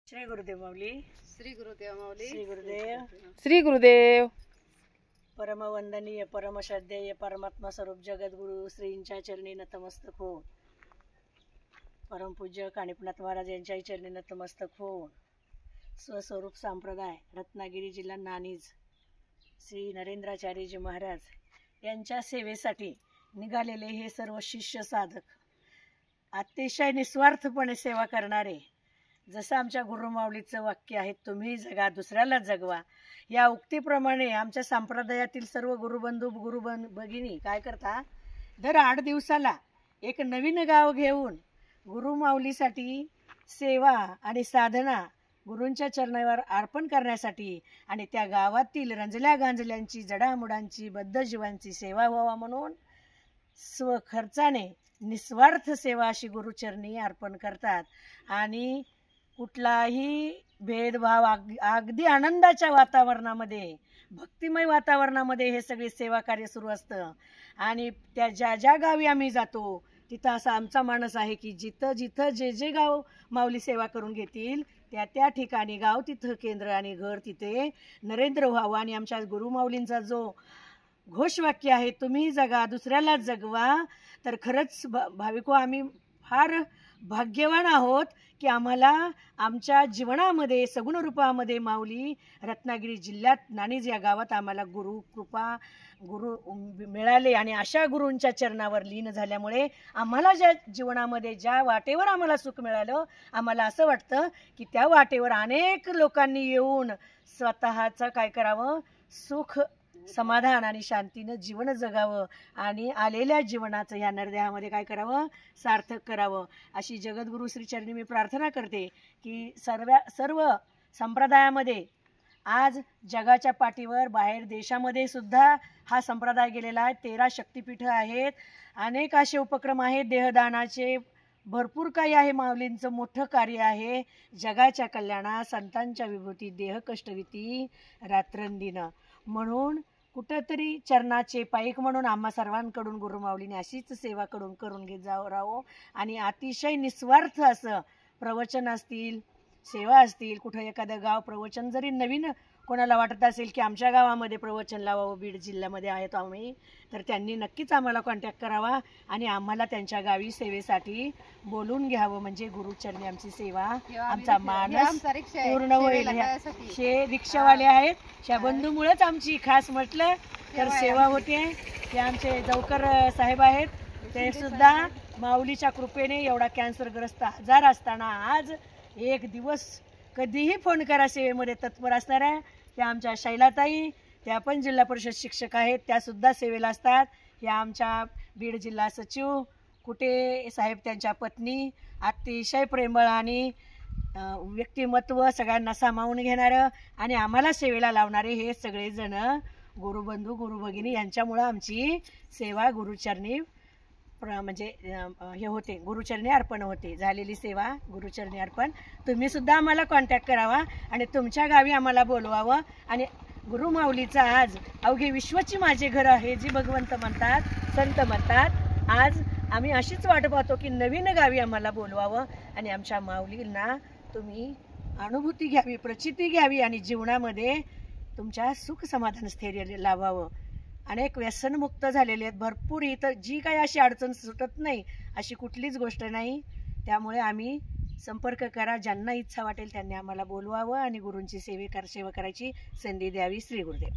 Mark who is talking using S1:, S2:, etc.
S1: श्री गुरुदेव माऊली.
S2: श्री गुरुदेव माऊली.
S1: श्री गुरुदेव.
S2: श्री गुरुदेव.
S1: परमवंदनीय परमश्रद्धेय परमात्मा स्वरूप जगद्गुरु श्रींच्या चरणी नतमस्तक होऊन, परमपूज्य काणीपनाथ महाराज यांच्याही चरणी नतमस्तक होऊन, स्वस्वरूप संप्रदाय रत्नागिरी जिल्हा नाणीज श्री नरेंद्राचार्यजी महाराज यांच्या सेवेसाठी निघालेले हे सर्व शिष्य साधक, अतिशय निस्वार्थपणे सेवा करणारे, जसं आमच्या गुरुमाऊलीचं वाक्य आहे, तुम्ही जगा दुसऱ्याला जगवा, या उक्तीप्रमाणे आमच्या संप्रदायातील सर्व गुरुबंधू भगिनी काय करता, दर 8 दिवसाला एक नवीन गाव घेऊन गुरुमाऊलीसाठी सेवा आणि साधना गुरूंच्या चरणावर अर्पण करण्यासाठी आणि त्या गावातील रंजल्या गांजल्यांची जडामुडांची बद्धजीवांची सेवा व्हावा म्हणून स्वखर्चाने निस्वार्थ सेवा अशी गुरुचरणी अर्पण करतात. आणि कुठलाही भेदभाव, अगदी आनंदाच्या वातावरणामध्ये, भक्तिमय वातावरणामध्ये हे सगळे सेवा कार्य सुरू असतं. आणि त्या ज्या ज्या गावी आम्ही जातो तिथं असा आमचा मानस आहे की जिथं जिथं जे जे गाव माऊली सेवा करून घेतील त्या त्या ठिकाणी गाव तिथं केंद्र आणि घर तिथे नरेंद्र व्हावं. आणि आमच्या गुरुमाऊलींचा जो घोषवाक्य आहे, तुम्ही जगा दुसऱ्याला जगवा, तर खरंच भाविको आम्ही फार भाग्यवान आहोत की आम्हाला आमच्या जीवनामध्ये सगुण रूपामध्ये माऊली रत्नागिरी जिल्ह्यात नाणीज या गावात आम्हाला गुरु मिळाले. आणि अशा गुरूंच्या चरणावर लीन झाल्यामुळे आम्हाला ज्या जीवनामध्ये ज्या वाटेवर आम्हाला सुख मिळालं, आम्हाला असं वाटतं की त्या वाटेवर अनेक लोकांनी येऊन स्वतःचं काय करावं, सुख समाधान आणि शांतीनं जीवन जगावं आणि आलेल्या जीवनाचं ह्या नरदेहामध्ये काय करावं, सार्थक करावं. अशी जगद्गुरु श्रीचरणी मी प्रार्थना करते की सर्व संप्रदायामध्ये आज जगाच्या पाठीवर बाहेर देशामध्ये सुद्धा हा संप्रदाय गेलेला आहे. 13 शक्तिपीठं आहेत, अनेक असे उपक्रम आहेत देहदानाचे, भरपूर काही आहे. माऊलींचं मोठं कार्य आहे जगाच्या कल्याणात, संतांच्या विभूती, देह कष्टविती रात्रंदिन. म्हणून कुठंतरी चरणाचे पाईक म्हणून आम्हा सर्वांकडून गुरुमाऊलीने अशीच सेवा करून घेत राहो. आणि अतिशय निस्वार्थ असं प्रवचन असतील, सेवा असतील, कुठं एखादं गाव प्रवचन जरी नवीन कोणाला वाटत असेल की आमच्या गावामध्ये प्रवचन लावावं, बीड जिल्ह्यामध्ये आहेत आम्ही, तर त्यांनी नक्कीच आम्हाला कॉन्टॅक्ट करावा आणि आम्हाला त्यांच्या गावी सेवेसाठी बोलून घ्यावं. म्हणजे गुरुचरणी आमची सेवा, आमचा मानस पूर्ण होईल. हे रिक्षावाले आहेत, त्या बंधूमुळेच आमची खास म्हटलं तर सेवा होते. ते आमचे जवकर साहेब आहेत, ते सुद्धा माऊलीच्या कृपेने एवढा कॅन्सरग्रस्त आजार असताना आज एक दिवस कधीही फोन करा सेवेमध्ये तत्पर असणाऱ्या त्या आमच्या शैलाताई, त्या पण जिल्हा परिषद शिक्षक आहेत, त्या सुद्धा सेवेला असतात. या आमच्या बीड जिल्हा सचिव कुटे साहेब, त्यांच्या पत्नी, अतिशय प्रेमळ आणि व्यक्तिमत्व, सगळ्यांना सामावून घेणारं आणि आम्हाला सेवेला लावणारे हे सगळेजण गुरुबंधू गुरुभगिनी यांच्यामुळं आमची सेवा गुरुचरणी म्हणजे हे होते, गुरुचरणी अर्पण होते. झालेली सेवा गुरुचरणी अर्पण. तुम्ही सुद्धा आम्हाला कॉन्टॅक्ट करावा आणि तुमच्या गावी आम्हाला बोलवावं. आणि गुरुमाऊलीचा आज अवघे विश्वाची माझे घर आहे जी भगवंत म्हणतात, संत म्हणतात. आज आम्ही अशीच वाट पाहतो की नवीन गावी आम्हाला बोलवावं आणि आमच्या माऊलींना तुम्ही अनुभूती घ्यावी, प्रचिती घ्यावी आणि जीवनामध्ये तुमच्या सुख समाधान स्थैर्य लाभावं. अनेक व्यसनमुक्त झालेले आहेत, भरपूर इथं जी काही अशी अडचण सुटत नाही अशी कुठलीच गोष्ट नाही. त्यामुळे आम्ही संपर्क करा, ज्यांना इच्छा वाटेल त्यांनी आम्हाला बोलवावं आणि गुरूंची सेवा करायची संधी द्यावी. श्री गुरुदेव.